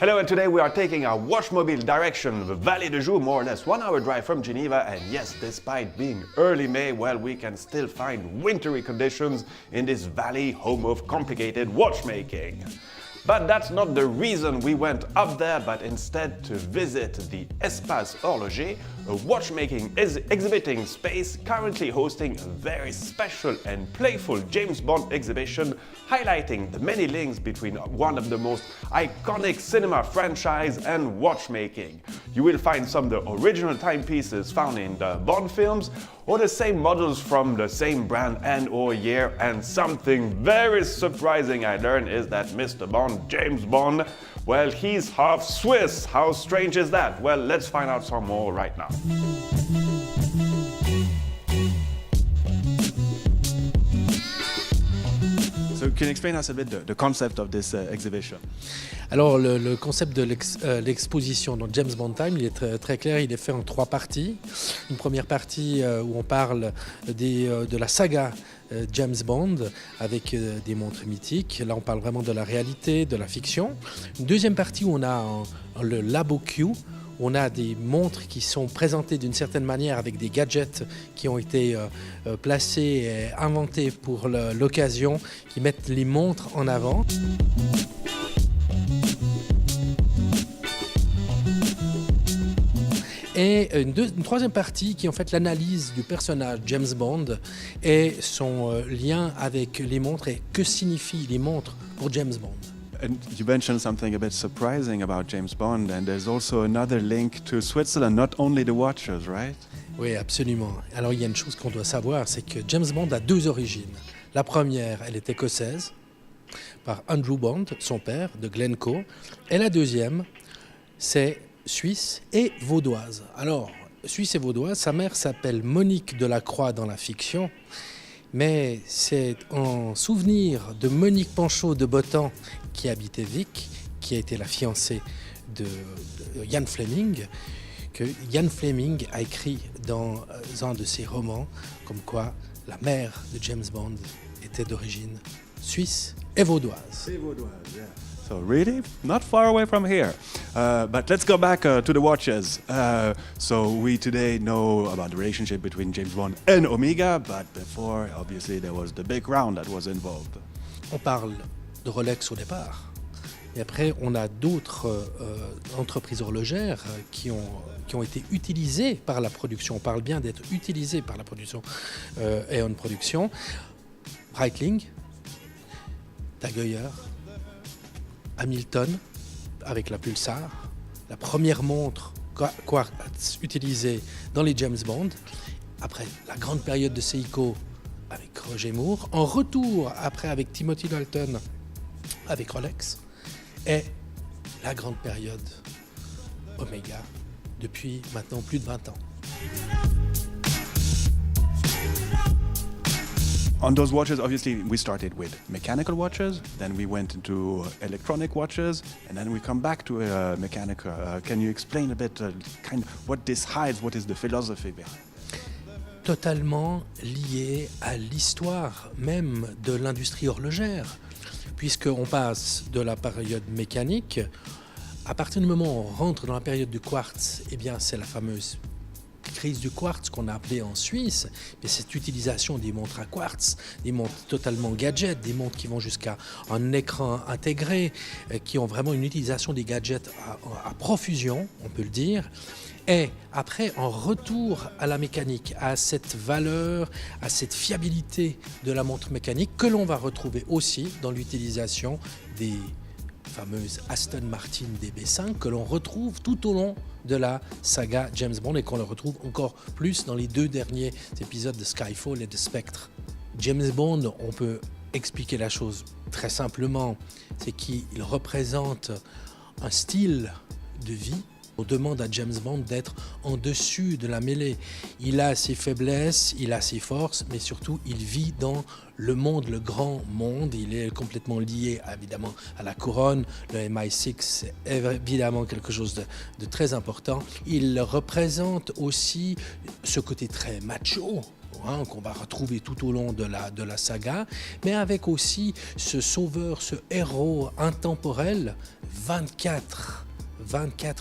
Hello, and today we are taking our Watchmobile direction, the Vallée de Joux, more or less 1 hour drive from Geneva. And yes, despite being early May, well, we can still find wintry conditions in this valley, home of complicated watchmaking. But that's not the reason we went up there, but instead to visit the Espace Horloger, a watchmaking exhibiting space currently hosting a very special and playful James Bond exhibition highlighting the many links between one of the most iconic cinema franchise and watchmaking. You will find some of the original timepieces found in the Bond films, or the same models from the same brand and or year, and something very surprising I learned is that Mr. Bond, James Bond, well, he's half Swiss. How strange is that? Well, let's find out some more right now. So can you explain us a bit the concept of this exhibition? Alors le concept de l'exposition, donc James Bond Time, il est très clair, il est fait en 3 parties. Une première partie où on parle de la saga James Bond avec des montres mythiques. Là on parle vraiment de la réalité, de la fiction. Une deuxième partie où on a le Labo Q. On a des montres qui sont présentées d'une certaine manière avec des gadgets qui ont été placés et inventés pour l'occasion, qui mettent les montres en avant. Et une troisième partie qui est en fait l'analyse du personnage James Bond et son lien avec les montres et que signifient les montres pour James Bond. And you mentioned something a bit surprising about James Bond, and there's also another link to Switzerland, not only the watches, right? Oui, absolument. Alors il y a une chose qu'on doit savoir, c'est que James Bond a 2 origines. La première, elle est écossaise, par Andrew Bond, son père, de Glencoe. Et la deuxième, c'est suisse et vaudoise. Alors, suisse et vaudoise, sa mère s'appelle Monique Delacroix dans la fiction, mais c'est en souvenir de Monique Panchaud de Bottan, qui habitait Vic, qui a été la fiancée de Ian Fleming, que Ian Fleming a écrit dans un de ses romans, comme quoi la mère de James Bond était d'origine suisse et vaudoise. Et vaudoise, yeah. So really, not far away from here. But let's go back to the watches. So we today know about the relationship between James Bond and Omega, but before, obviously, there was the big round that was involved. On parle de Rolex au départ. Et après, on a d'autres entreprises horlogères qui ont été utilisées par la production. On parle bien d'être utilisées par la production et en production. Breitling, Tag Heuer, Hamilton avec la Pulsar, la première montre quartz utilisée dans les James Bond. Après la grande période de Seiko avec Roger Moore. En retour, après avec Timothy Dalton avec Rolex. Et la grande période Omega depuis maintenant plus de 20 ans. On those watches, obviously, we started with mechanical watches, then we went into electronic watches, and then we come back to mechanical. Can you explain a bit kind of what this hides, what is the philosophy behind? Totalement lié à l'histoire même de l'industrie horlogère, puisqu'on passe de la période mécanique. À partir du moment où on rentre dans la période du quartz, eh bien c'est la fameuse crise du quartz qu'on a appelée en Suisse, mais cette utilisation des montres à quartz, des montres totalement gadgets, des montres qui vont jusqu'à un écran intégré, qui ont vraiment une utilisation des gadgets à profusion, on peut le dire. Et après, en retour à la mécanique, à cette valeur, à cette fiabilité de la montre mécanique que l'on va retrouver aussi dans l'utilisation des fameuses Aston Martin DB5 que l'on retrouve tout au long de la saga James Bond et qu'on le retrouve encore plus dans les 2 derniers épisodes de Skyfall et de Spectre. James Bond, on peut expliquer la chose très simplement, c'est qu'il représente un style de vie. On demande à James Bond d'être en dessus de la mêlée. Il a ses faiblesses, il a ses forces, mais surtout il vit dans le monde, le grand monde. Il est complètement lié évidemment à la couronne. Le MI6 est évidemment quelque chose de très important. Il représente aussi ce côté très macho hein, qu'on va retrouver tout au long de la saga, mais avec aussi ce sauveur, ce héros intemporel, 24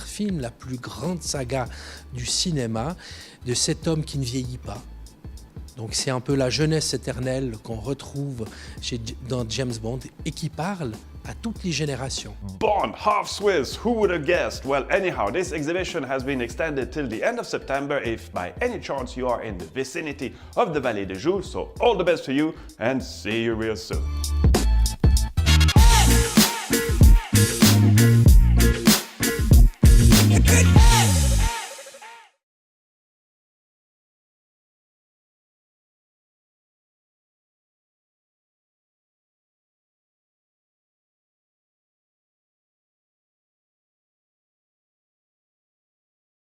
films, la plus grande saga du cinéma, de cet homme qui ne vieillit pas. Donc c'est un peu la jeunesse éternelle qu'on retrouve dans James Bond et qui parle à toutes les générations. Bond, half Swiss, who would have guessed? Well, anyhow, this exhibition has been extended till the end of September if by any chance you are in the vicinity of the Vallée de Joux. So all the best to you and see you real soon.